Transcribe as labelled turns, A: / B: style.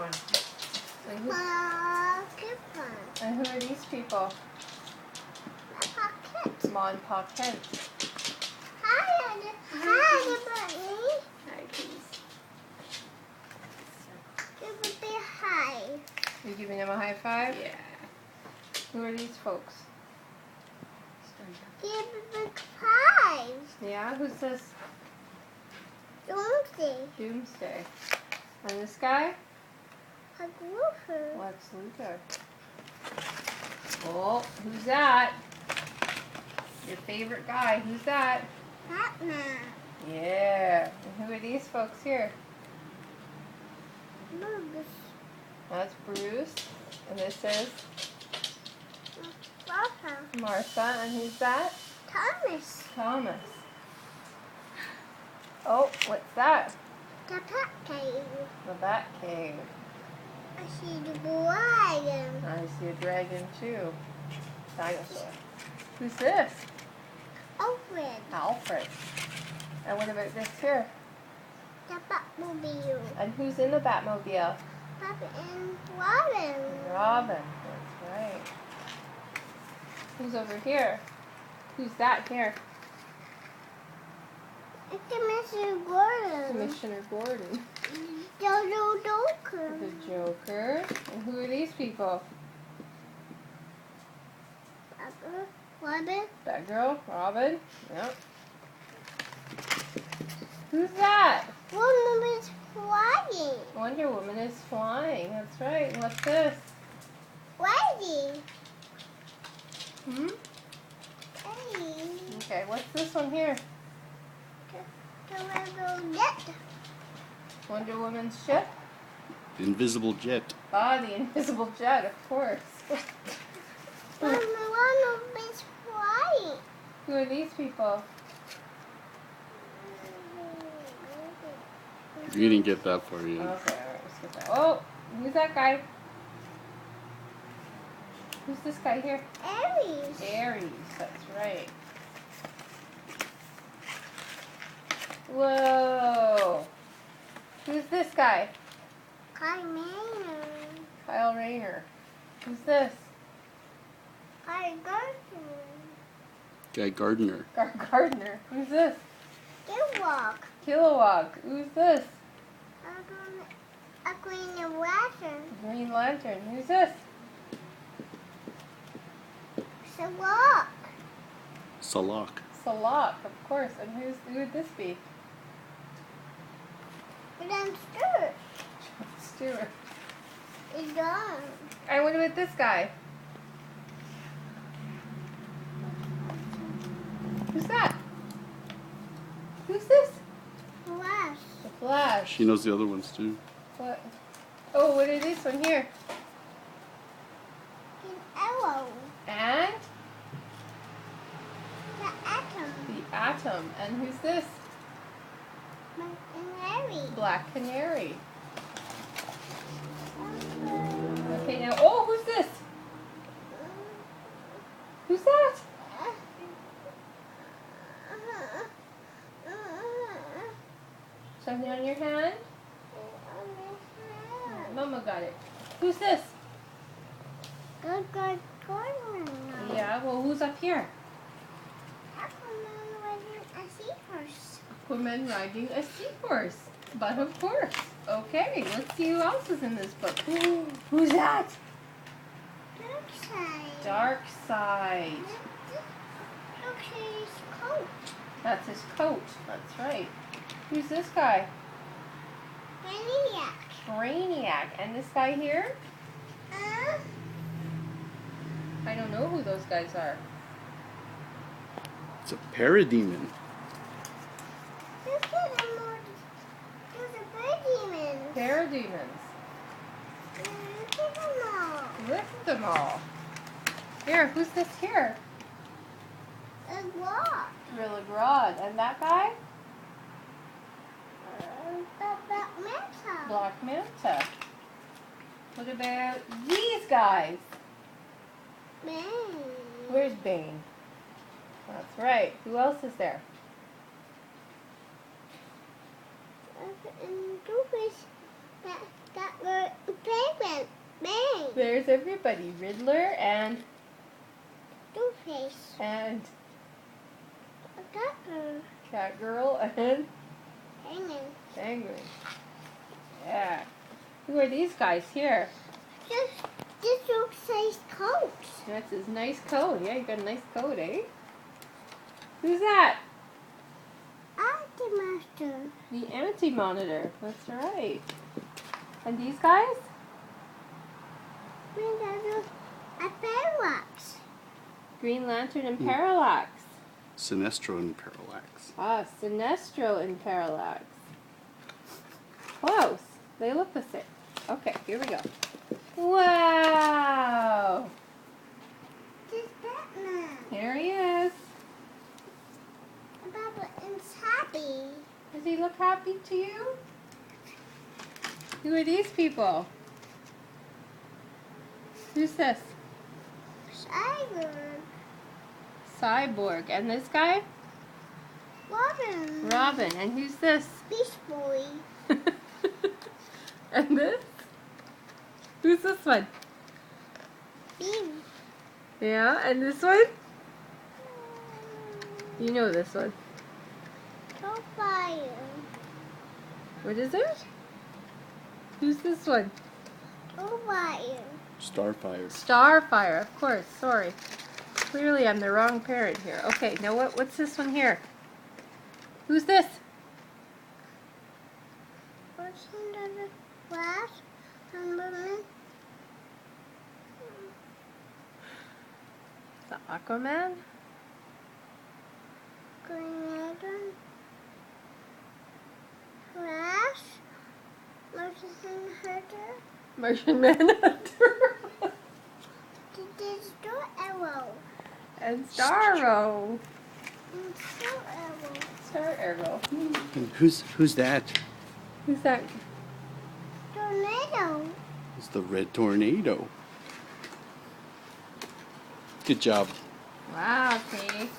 A: one. And who are these people? Ma and Pa Kent.
B: Hi, Bunny.
A: Hi, please.
B: Give a big hi.
A: You giving them a high five?
C: Yeah.
A: Who are these folks?
B: Give a big five.
A: Yeah, who's this?
B: Doomsday.
A: Doomsday. And this guy?
B: A Luthor.
A: Lex Luthor. Oh, who's that? Your favorite guy. Who's that?
B: Batman.
A: Yeah. And who are these folks here?
B: Bruce.
A: That's Bruce. And this is
B: Martha.
A: Martha. And who's that?
B: Thomas.
A: Thomas. Oh, what's that?
B: The Bat Cave.
A: The Bat Cave.
B: I see the dragon.
A: I see a dragon too. Dinosaur. Who's this?
B: Alfred.
A: Alfred. And what about this here?
B: The Batmobile.
A: And who's in the Batmobile?
B: Batman and Robin.
A: Robin. That's right. Who's over here? Who's that here?
B: It's Commissioner Gordon.
A: Commissioner Gordon.
B: Jojo Joker.
A: The Joker. And who are these people?
B: Robin.
A: Batgirl, Robin. Yep. Who's that?
B: Wonder is flying.
A: Wonder Woman is flying. That's right. What's this?
B: Ready.
A: Hmm?
B: Hey.
A: Okay, what's this one here?
B: The rebel jet.
A: Wonder Woman's ship?
C: Invisible jet.
A: Ah, the invisible jet, of course.
B: Wonder is flying.
A: Who are these people?
C: You didn't get that far
A: Okay,
C: yet.
A: alright, let's get that. Oh, who's that guy? Who's this guy here?
B: Aries.
A: Aries, that's right. Whoa! Who's this guy?
B: Chimera.
A: Kyle Rayner. Who's this?
B: Garden.
C: Guy Gardner.
A: Gardner. Who's this?
B: Gilwalk.
A: Kilowog. Who's this?
B: A Green Lantern.
A: Green Lantern. Who's this?
B: Sherlock.
C: Salak.
A: Salak, of course. And who would this be?
B: Madame Stewart.
A: Stewart.
B: Is gone.
A: And what about this guy? Who's that? Who's this?
B: Flash.
A: The Flash.
C: She knows the other ones too.
A: What? Oh, what is this one here?
B: An arrow.
A: And
B: The atom.
A: the Atom. And who's this?
B: And Harry.
A: Black Canary. Okay, now, oh, who's this? Who's that? Something on your hand? Mama got it. Who's this?
B: Good.
A: Yeah, well, who's up here? Aquaman riding a seahorse. But of course. Okay, let's see who else is in this book. Who's that? Dark Side.
B: Coat.
A: That's his coat. That's right. Who's this guy?
B: Maniac.
A: Brainiac. And this guy here? I don't know who those guys are.
C: It's a parademon.
B: There's a bird demon.
A: Parademons.
B: Look at them all.
A: Look at them all. Here, who's this here?
B: A rock.
A: Rillagrod. And that guy?
B: Black Manta.
A: Black Manta. What about these guys?
B: Man.
A: Where's Bane? That's right. Who else is there?
B: And Doofus. Got the penguin. Bang.
A: There's everybody. Riddler and
B: Two-Face.
A: and
B: Got the
A: Catgirl and
B: penguin.
A: Penguin. Yeah. Who are these guys here?
B: This looks nice coat.
A: That's his nice coat. Yeah, you got a nice coat, eh? Who's that?
B: Master.
A: The Anti-Monitor. That's right. And these guys?
B: We got a parallax.
A: Green Lantern and Parallax.
C: Sinestro and Parallax.
A: Ah, Sinestro and Parallax. Close. They look the same. Okay, here we go. Wow!
B: This Batman.
A: Here he is.
B: Batman's happy.
A: Does he look happy to you? Who are these people? Who's this?
B: Cyber.
A: Cyborg. And this guy?
B: Robin.
A: Robin. And who's this?
B: Beast Boy.
A: And this? Who's this one?
B: Beam.
A: Yeah, and this one? You know this one.
B: Fire.
A: What is it? Who's this one?
B: Fire.
C: Starfire.
A: Starfire, of course. Sorry. Clearly I'm the wrong parent here. Okay, now what's this one here? Who's this?
B: What's under the glass? Lumberman.
A: The Aquaman?
B: Green Lantern. Flash. Martian Hunter.
A: Martian Manhunter.
B: This door arrow.
A: And Starro.
B: And Star Arrow.
A: Star Arrow.
C: And who's that?
A: Who's that?
B: Tornado.
C: It's the Red Tornado. Good job.
A: Wow, Kate.